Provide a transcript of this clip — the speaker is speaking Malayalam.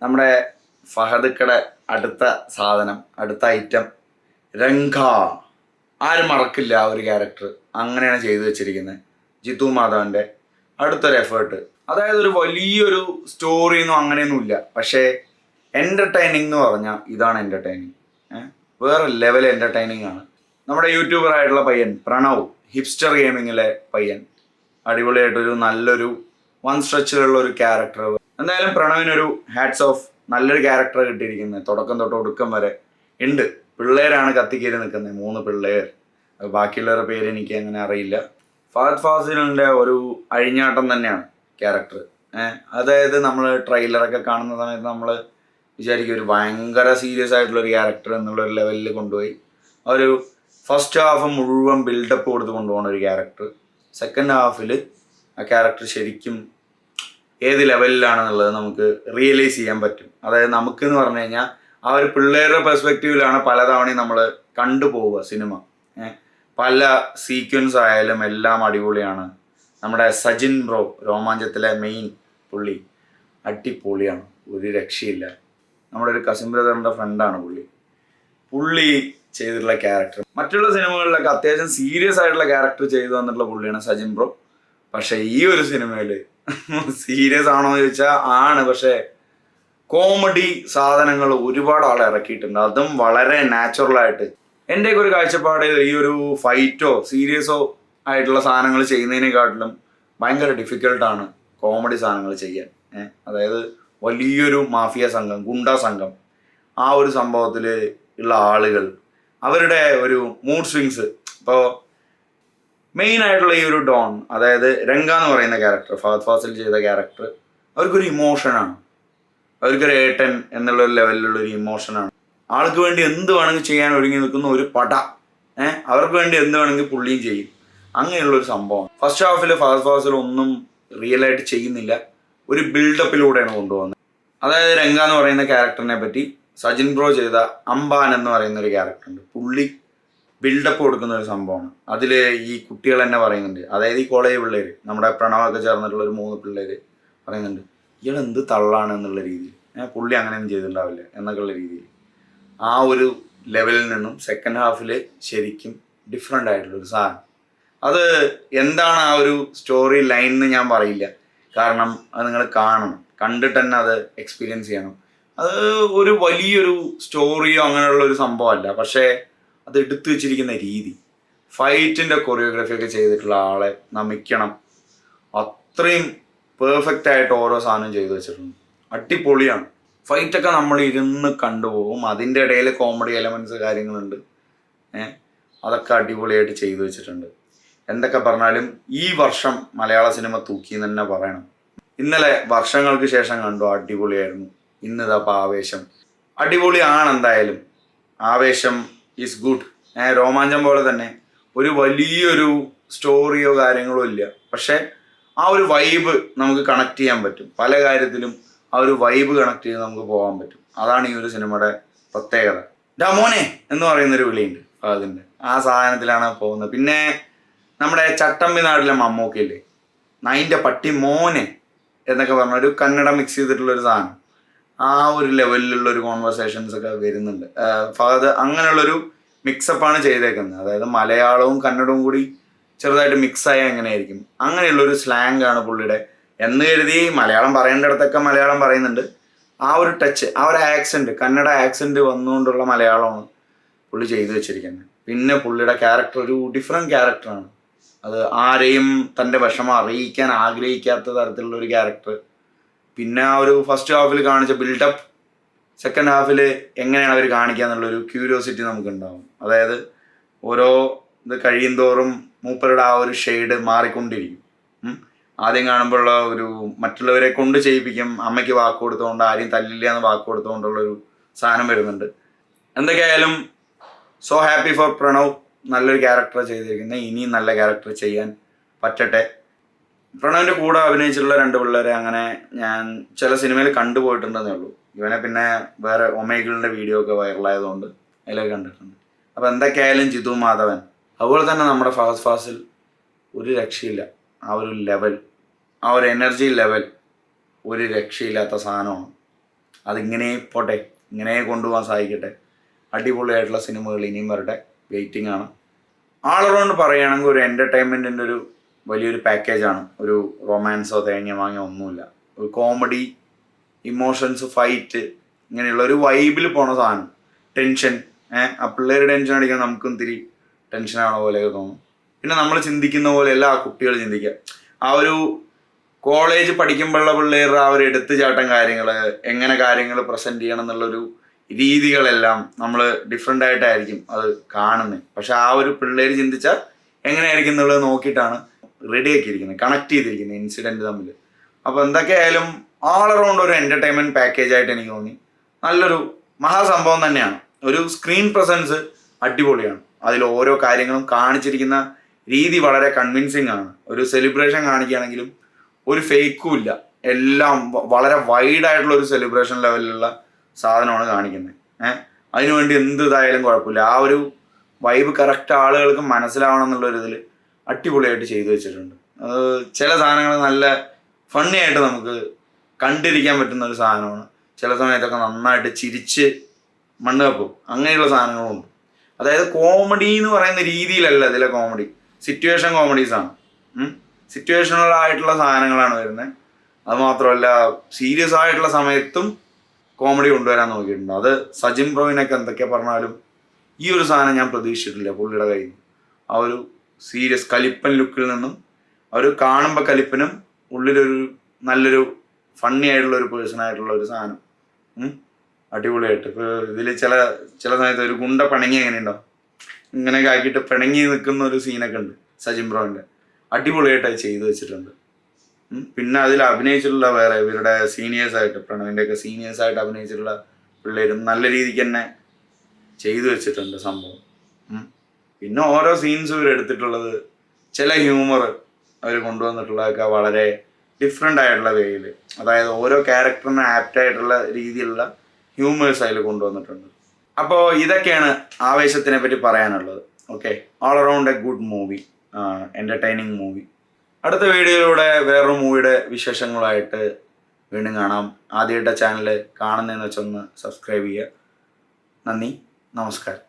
നമ്മുടെ ഫഹദ്ക്കടെ അടുത്ത സാധനം, അടുത്ത ഐറ്റം രംഗ. ആരും മറക്കില്ല ആ ഒരു ക്യാരക്ടർ. അങ്ങനെയാണ് ചെയ്തു വെച്ചിരിക്കുന്നത്. ജിത്തു മാധവന്റെ അടുത്തൊരു എഫേർട്ട്. അതായത് ഒരു വലിയൊരു സ്റ്റോറിയൊന്നും അങ്ങനെയൊന്നും ഇല്ല, പക്ഷേ എൻ്റർടൈനിങ് എന്ന് പറഞ്ഞാൽ ഇതാണ് എൻ്റർടൈനിങ്. വേറെ ലെവൽ എൻ്റർടൈനിങ് ആണ്. നമ്മുടെ യൂട്യൂബർ ആയിട്ടുള്ള പയ്യൻ പ്രണവ്, ഹിപ്സ്റ്റർ ഗെയിമിങ്ങിലെ പയ്യൻ, അടിപൊളിയായിട്ടൊരു നല്ലൊരു വൺ സ്ട്രെച്ചിലുള്ള ഒരു ക്യാരക്ടർ. എന്തായാലും പ്രണവിനൊരു ഹാറ്റ്സ് ഓഫ്. നല്ലൊരു ക്യാരക്ടർ കിട്ടിയിരിക്കുന്നത്. തുടക്കം തൊട്ട് ഒടുക്കം വരെ ഉണ്ട്. പിള്ളേരാണ് കത്തിക്കേറി നിൽക്കുന്നത്, 3 പിള്ളേർ. ബാക്കിയുള്ളവരുടെ പേര് എനിക്ക് അങ്ങനെ അറിയില്ല. ഫഹദ് ഫാസിലിൻ്റെ ഒരു അഴിഞ്ഞാട്ടം തന്നെയാണ് ക്യാരക്ടർ. അതായത് നമ്മൾ ട്രെയിലറൊക്കെ കാണുന്ന സമയത്ത് നമ്മൾ വിചാരിക്കും ഒരു ഭയങ്കര സീരിയസ് ആയിട്ടുള്ളൊരു ക്യാരക്ടർ എന്നുള്ളൊരു ലെവലിൽ കൊണ്ടുപോയി ഒരു ഫസ്റ്റ് ഹാഫ് മുഴുവൻ ബിൽഡപ്പ് കൊടുത്ത് കൊണ്ടുപോകുന്ന ഒരു ക്യാരക്ടർ. സെക്കൻഡ് ഹാഫിൽ ആ ക്യാരക്ടർ ശരിക്കും ഏത് ലെവലിലാണെന്നുള്ളത് നമുക്ക് റിയലൈസ് ചെയ്യാൻ പറ്റും. അതായത് നമുക്കെന്ന് പറഞ്ഞു കഴിഞ്ഞാൽ ആ ഒരു പിള്ളേരുടെ പെർസ്പെക്റ്റീവിലാണ് പലതവണയും നമ്മൾ കണ്ടുപോവുക സിനിമ. പല സീക്വൻസ് ആയാലും എല്ലാം അടിപൊളിയാണ്. നമ്മുടെ സജിൻ ബ്രോ, രോമാഞ്ചത്തിലെ മെയിൻ പുള്ളി, അടിപൊളിയാണ്, ഒരു രക്ഷയില്ല. നമ്മുടെ ഒരു കസിൻ ബ്രദറിൻ്റെ ഫ്രണ്ടാണ് പുള്ളി ചെയ്തിട്ടുള്ള ക്യാരക്ടർ. മറ്റുള്ള സിനിമകളിലൊക്കെ അത്യാവശ്യം സീരിയസ് ആയിട്ടുള്ള ക്യാരക്ടർ ചെയ്തു വന്നിട്ടുള്ള പുള്ളിയാണ് സജിൻ ബ്രോ. പക്ഷെ ഈ ഒരു സിനിമയിൽ സീരിയസ് ആണോ എന്ന് ചോദിച്ചാൽ ആണ്, പക്ഷേ കോമഡി സാധനങ്ങൾ ഒരുപാട് ആൾ ഇറക്കിയിട്ടുണ്ട്. അതും വളരെ നാച്ചുറലായിട്ട്. എൻ്റെയൊക്കെ ഒരു കാഴ്ചപ്പാട് ഈ ഒരു ഫൈറ്റോ സീരിയസോ ആയിട്ടുള്ള സാധനങ്ങൾ ചെയ്യുന്നതിനെക്കാട്ടിലും ഭയങ്കര ഡിഫിക്കൽട്ടാണ് കോമഡി സാധനങ്ങൾ ചെയ്യാൻ. അതായത് വലിയൊരു മാഫിയ സംഘം, ഗുണ്ടാ സംഘം, ആ ഒരു സംഭവത്തിൽ ഉള്ള ആളുകൾ, അവരുടെ ഒരു മൂഡ് സ്വിങ്സ്. ഇപ്പോൾ മെയിൻ ആയിട്ടുള്ള ഈ ഒരു ഡോൺ, അതായത് രംഗ എന്ന് പറയുന്ന ക്യാരക്ടർ, ഫഹദ് ഫാസിൽ ചെയ്ത ക്യാരക്ടർ, അവർക്കൊരു ഇമോഷനാണ്. അവർക്കൊരു ഏട്ടൻ എന്നുള്ളൊരു ലെവലിലുള്ളൊരു ഇമോഷനാണ്. ആൾക്ക് വേണ്ടി എന്ത് വേണമെങ്കിൽ ചെയ്യാൻ ഒരുങ്ങി നിൽക്കുന്ന ഒരു പട. അവർക്ക് വേണ്ടി എന്ത് വേണമെങ്കിൽ പുള്ളിയും ചെയ്യും. അങ്ങനെയുള്ളൊരു സംഭവമാണ്. ഫസ്റ്റ് ഹാഫിൽ ഫഹദ് ഫാസിൽ ഒന്നും റിയലായിട്ട് ചെയ്യുന്നില്ല, ഒരു ബിൽഡപ്പിലൂടെയാണ് കൊണ്ടുപോകുന്നത്. അതായത് രംഗ എന്ന് പറയുന്ന ക്യാരക്ടറിനെ പറ്റി സജിൻ ബ്രോ ചെയ്ത അംബാൻ എന്ന് പറയുന്ന ഒരു ക്യാരക്ടറുണ്ട്. പുള്ളി ബിൽഡപ്പ് കൊടുക്കുന്ന ഒരു സംഭവമാണ്. അതിൽ ഈ കുട്ടികൾ തന്നെ പറയുന്നുണ്ട്, അതായത് ഈ കോളേജ് പിള്ളേർ, നമ്മുടെ പ്രണവൊക്കെ ചേർന്നിട്ടുള്ള ഒരു 3 പിള്ളേർ പറയുന്നുണ്ട്, ഇയാൾ എന്ത് തള്ളാണ് എന്നുള്ള രീതിയിൽ. പുള്ളി അങ്ങനെയൊന്നും ചെയ്തിട്ടുണ്ടാവില്ല എന്നൊക്കെയുള്ള രീതിയിൽ. ആ ഒരു ലെവലിൽ നിന്നും സെക്കൻഡ് ഹാഫിൽ ശരിക്കും ഡിഫറെൻ്റ് ആയിട്ടുള്ളൊരു സാധനം. അത് എന്താണ് ആ ഒരു സ്റ്റോറി ലൈൻ എന്ന് ഞാൻ പറയില്ല, കാരണം അത് നിങ്ങൾ കാണണം, കണ്ടിട്ട് തന്നെ അത് എക്സ്പീരിയൻസ് ചെയ്യണം. അത് ഒരു വലിയൊരു സ്റ്റോറിയോ അങ്ങനെയുള്ള ഒരു സംഭവമല്ല, പക്ഷേ അത് എടുത്തു വെച്ചിരിക്കുന്ന രീതി, ഫൈറ്റിൻ്റെ കൊറിയോഗ്രാഫിയൊക്കെ ചെയ്തിട്ടുള്ള ആളെ നമിക്കണം. അത്രയും പെർഫെക്റ്റ് ആയിട്ട് ഓരോ സാധനം ചെയ്തു വെച്ചിട്ടുണ്ട്. അടിപൊളിയാണ്. ഫൈറ്റൊക്കെ നമ്മൾ ഇരുന്ന് കണ്ടുപോകും. അതിൻ്റെ ഇടയിൽ കോമഡി എലമെൻറ്റ്സ് കാര്യങ്ങളുണ്ട്. അതൊക്കെ അടിപൊളിയായിട്ട് ചെയ്തു വെച്ചിട്ടുണ്ട്. എന്തൊക്കെ പറഞ്ഞാലും ഈ വർഷം മലയാള സിനിമ തൂക്കി എന്ന് തന്നെ പറയണം. ഇന്നലെ വർഷങ്ങൾക്ക് ശേഷം കണ്ടു, അടിപൊളിയായിരുന്നു. ഇന്നിതപ്പോൾ ആവേശം അടിപൊളിയാണ്. എന്തായാലും ആവേശം ഈസ് ഗുഡ്. രോമാഞ്ചം പോലെ തന്നെ ഒരു വലിയൊരു സ്റ്റോറിയോ കാര്യങ്ങളോ ഇല്ല, പക്ഷേ ആ ഒരു വൈബ് നമുക്ക് കണക്ട് ചെയ്യാൻ പറ്റും. പല കാര്യത്തിലും ആ ഒരു വൈബ് കണക്ട് ചെയ്ത് നമുക്ക് പോകാൻ പറ്റും. അതാണ് ഈ ഒരു സിനിമയുടെ പ്രത്യേകത. ഡാ മോനെ എന്ന് പറയുന്നൊരു വിളിയുണ്ട് അതിൻ്റെ, ആ സാധനത്തിലാണ് പോകുന്നത്. പിന്നെ നമ്മുടെ ചട്ടമ്പി നാട്ടിലെ മമ്മൂക്കയില്ലേ, നൈൻ്റെ പട്ടി മോനെ എന്നൊക്കെ പറഞ്ഞൊരു കന്നഡ മിക്സ് ചെയ്തിട്ടുള്ളൊരു സാധനം, ആ ഒരു ലെവലിലുള്ളൊരു കോൺവെർസേഷൻസ് ഒക്കെ വരുന്നുണ്ട്. ഫഹദ് അങ്ങനെയുള്ളൊരു മിക്സപ്പാണ് ചെയ്തേക്കുന്നത്. അതായത് മലയാളവും കന്നഡവും കൂടി ചെറുതായിട്ട് മിക്സായാൽ എങ്ങനെയായിരിക്കും, അങ്ങനെയുള്ളൊരു സ്ലാങ് ആണ് പുള്ളിയുടെ. എന്ന് കരുതി മലയാളം പറയേണ്ടിടത്തൊക്കെ മലയാളം പറയുന്നുണ്ട്. ആ ഒരു ടച്ച്, ആ ഒരു ആക്സെൻറ്റ്, കന്നഡ ആക്സെൻറ്റ് വന്നുകൊണ്ടുള്ള മലയാളമാണ് പുള്ളി ചെയ്തു വെച്ചിരിക്കുന്നത്. പിന്നെ പുള്ളിയുടെ ക്യാരക്ടർ ഒരു ഡിഫറെൻറ്റ് ക്യാരക്ടറാണ്. അത് ആരെയും തൻ്റെ വിഷമം അറിയിക്കാൻ ആഗ്രഹിക്കാത്ത തരത്തിലുള്ള ഒരു ക്യാരക്ടർ. പിന്നെ ആ ഒരു ഫസ്റ്റ് ഹാഫിൽ കാണിച്ച ബിൽഡപ്പ് സെക്കൻഡ് ഹാഫിൽ എങ്ങനെയാണ് അവർ കാണിക്കുക എന്നുള്ളൊരു ക്യൂരിയോസിറ്റി നമുക്കുണ്ടാവും. അതായത് ഓരോ ഇത് കഴിയും തോറും മൂപ്പരുടെ ആ ഒരു ഷെയ്ഡ് മാറിക്കൊണ്ടിരിക്കും. ആദ്യം കാണുമ്പോഴുള്ള ഒരു മറ്റുള്ളവരെ കൊണ്ട് ചെയ്യിപ്പിക്കും, അമ്മയ്ക്ക് വാക്ക് കൊടുത്തുകൊണ്ട്, ആരെയും തല്ലില്ല എന്ന് വാക്ക് കൊടുത്തുകൊണ്ടുള്ളൊരു സാധനം വരുന്നുണ്ട്. എന്തൊക്കെയായാലും സോ ഹാപ്പി ഫോർ പ്രണവ്. നല്ലൊരു ക്യാരക്ടർ ചെയ്തിരിക്കുന്നത്. ഇനിയും നല്ല ക്യാരക്ടർ ചെയ്യാൻ പറ്റട്ടെ. പ്രണവിൻ്റെ കൂടെ അഭിനയിച്ചിട്ടുള്ള 2 പിള്ളേരെ അങ്ങനെ ഞാൻ ചില സിനിമയിൽ കണ്ടുപോയിട്ടുണ്ടെന്നേ ഉള്ളൂ. ഇവനെ പിന്നെ വേറെ ഒമേഗിളിൻ്റെ വീഡിയോ ഒക്കെ വൈറലായതുകൊണ്ട് അതിലൊക്കെ കണ്ടിട്ടുണ്ട്. അപ്പോൾ എന്തൊക്കെയായാലും ജിത്തു മാധവൻ, അതുപോലെ തന്നെ നമ്മുടെ ഫഹദ് ഫാസിൽ, ഒരു രക്ഷയില്ല. ആ ഒരു ലെവൽ, ആ ഒരു എനർജി ലെവൽ ഒരു രക്ഷയില്ലാത്ത സാധനമാണ്. അതിങ്ങനെ പോട്ടെ, ഇങ്ങനെ കൊണ്ടുപോകാൻ സാധിക്കട്ടെ. അടിപൊളിയായിട്ടുള്ള സിനിമകൾ ഇനിയും വരട്ടെ, വെയിറ്റിംഗ് ആണ്. ആൾ അറൗണ്ട് പറയുകയാണെങ്കിൽ ഒരു എൻ്റർടൈൻമെൻറ്റിൻ്റെ ഒരു വലിയൊരു പാക്കേജാണ്. ഒരു റൊമാൻസോ തേങ്ങ വാങ്ങിയോ ഒന്നുമില്ല. ഒരു കോമഡി, ഇമോഷൻസ്, ഫൈറ്റ്, ഇങ്ങനെയുള്ള ഒരു വൈബിൽ പോണ സാധനം. ടെൻഷൻ, ആ പിള്ളേർ ടെൻഷൻ അടിക്കാൻ നമുക്കും ഇത്തിരി ടെൻഷനാണ പോലെയൊക്കെ തോന്നും. പിന്നെ നമ്മൾ ചിന്തിക്കുന്ന പോലെയല്ല ആ കുട്ടികൾ ചിന്തിക്കുക. ആ ഒരു കോളേജ് പഠിക്കുമ്പോഴുള്ള പിള്ളേരുടെ ആ ഒരു എടുത്തുചാട്ടം, കാര്യങ്ങൾ എങ്ങനെ കാര്യങ്ങൾ പ്രസൻറ്റ് ചെയ്യണം എന്നുള്ളൊരു രീതികളെല്ലാം നമ്മൾ ഡിഫറെൻ്റ് ആയിട്ടായിരിക്കും അത് കാണുന്നത്. പക്ഷെ ആ ഒരു പിള്ളേർ ചിന്തിച്ചാൽ എങ്ങനെയായിരിക്കും എന്നുള്ളത് നോക്കിയിട്ടാണ് റെഡിയാക്കിയിരിക്കുന്നത്, കണക്ട് ചെയ്തിരിക്കുന്നത് ഇൻസിഡൻറ്റ് തമ്മിൽ. അപ്പോൾ എന്തൊക്കെയായാലും ആൾ അറൗണ്ട് ഒരു എൻ്റർടൈൻമെൻറ്റ് പാക്കേജ് ആയിട്ട് എനിക്ക് തോന്നി. നല്ലൊരു മഹാസംഭവം തന്നെയാണ്. ഒരു സ്ക്രീൻ പ്രസൻസ് അടിപൊളിയാണ്. അതിൽ ഓരോ കാര്യങ്ങളും കാണിച്ചിരിക്കുന്ന രീതി വളരെ കൺവിൻസിങ് ആണ്. ഒരു സെലിബ്രേഷൻ കാണിക്കുകയാണെങ്കിലും ഒരു ഫേക്കും ഇല്ല, എല്ലാം വളരെ വൈഡായിട്ടുള്ള ഒരു സെലിബ്രേഷൻ ലെവലിലുള്ള സാധനമാണ് കാണിക്കുന്നത്. അതിനുവേണ്ടി എന്ത് ഇതായാലും കുഴപ്പമില്ല. ആ ഒരു വൈബ് കറക്റ്റ് ആളുകൾക്ക് മനസ്സിലാവണം എന്നുള്ളൊരിതിൽ അടിപൊളിയായിട്ട് ചെയ്തു വെച്ചിട്ടുണ്ട്. ചില സാധനങ്ങൾ നല്ല ഫണ്ണി ആയിട്ട് നമുക്ക് കണ്ടിരിക്കാൻ പറ്റുന്ന ഒരു സാധനമാണ്. ചില സമയത്തൊക്കെ നന്നായിട്ട് ചിരിച്ച് മണ്ണ് കപ്പും, അങ്ങനെയുള്ള സാധനങ്ങളുണ്ട്. അതായത് കോമഡി എന്ന് പറയുന്ന രീതിയിലല്ല ഇതിലെ കോമഡി, സിറ്റുവേഷൻ കോമഡീസാണ്. സിറ്റുവേഷണൽ ആയിട്ടുള്ള സാധനങ്ങളാണ് വരുന്നത്. അതുമാത്രമല്ല സീരിയസ് ആയിട്ടുള്ള സമയത്തും കോമഡി കൊണ്ടുവരാൻ നോക്കിയിട്ടുണ്ട്. അത് സജിൻ ബ്രോയിനൊക്കെ എന്തൊക്കെ പറഞ്ഞാലും ഈ ഒരു സാധനം ഞാൻ പ്രതീക്ഷിച്ചിട്ടില്ല പുള്ളിയുടെ കയ്യിൽ നിന്ന്. ആ ഒരു സീരിയസ് കലിപ്പൻ ലുക്കിൽ നിന്നും ഒരു കാണുമ്പോൾ കലിപ്പനും ഉള്ളിലൊരു നല്ലൊരു ഫണ്ണി ആയിട്ടുള്ള ഒരു പേഴ്സൺ ആയിട്ടുള്ള ഒരു സാധനം അടിപൊളിയായിട്ട്. ഇപ്പോൾ ഇതിൽ ചില സമയത്ത് ഒരു ഗുണ്ട പിണങ്ങി എങ്ങനെയുണ്ടാവും, ഇങ്ങനെയൊക്കെ ആക്കിയിട്ട് പിണങ്ങി നിൽക്കുന്ന ഒരു സീനൊക്കെ ഉണ്ട് സജിൻ ബ്രോയിൻ്റെ. അടിപൊളിയായിട്ട് അത് ചെയ്തു വെച്ചിട്ടുണ്ട്. പിന്നെ അതിൽ അഭിനയിച്ചിട്ടുള്ള വേറെ ഇവരുടെ സീനിയേഴ്സായിട്ട്, പ്രണവിൻ്റെയൊക്കെ സീനിയേഴ്സായിട്ട് അഭിനയിച്ചിട്ടുള്ള പിള്ളേരും നല്ല രീതിക്ക് തന്നെ ചെയ്തു വെച്ചിട്ടുണ്ട് സംഭവം. പിന്നെ ഓരോ സീൻസും ഇവർ എടുത്തിട്ടുള്ളത്, ചില ഹ്യൂമർ അവർ കൊണ്ടുവന്നിട്ടുള്ളതൊക്കെ വളരെ ഡിഫറെൻ്റ് ആയിട്ടുള്ള വേയിൽ, അതായത് ഓരോ ക്യാരക്ടറിന് ആപ്റ്റായിട്ടുള്ള രീതിയിലുള്ള ഹ്യൂമേഴ്സ് അതിൽ കൊണ്ടുവന്നിട്ടുണ്ട്. അപ്പോൾ ഇതൊക്കെയാണ് ആവേശത്തിനെ പറ്റി പറയാനുള്ളത്. Okay, all around A good movie, entertaining movie. അടുത്ത വീഡിയോയിലൂടെ വേറൊരു മൂവിയുടെ വിശേഷങ്ങളായിട്ട് വീണ്ടും കാണാം. ആദ്യമായിട്ട് ചാനൽ കാണുന്നതെന്ന് വെച്ചൊന്ന് സബ്സ്ക്രൈബ് ചെയ്യുക. നന്ദി, നമസ്കാരം.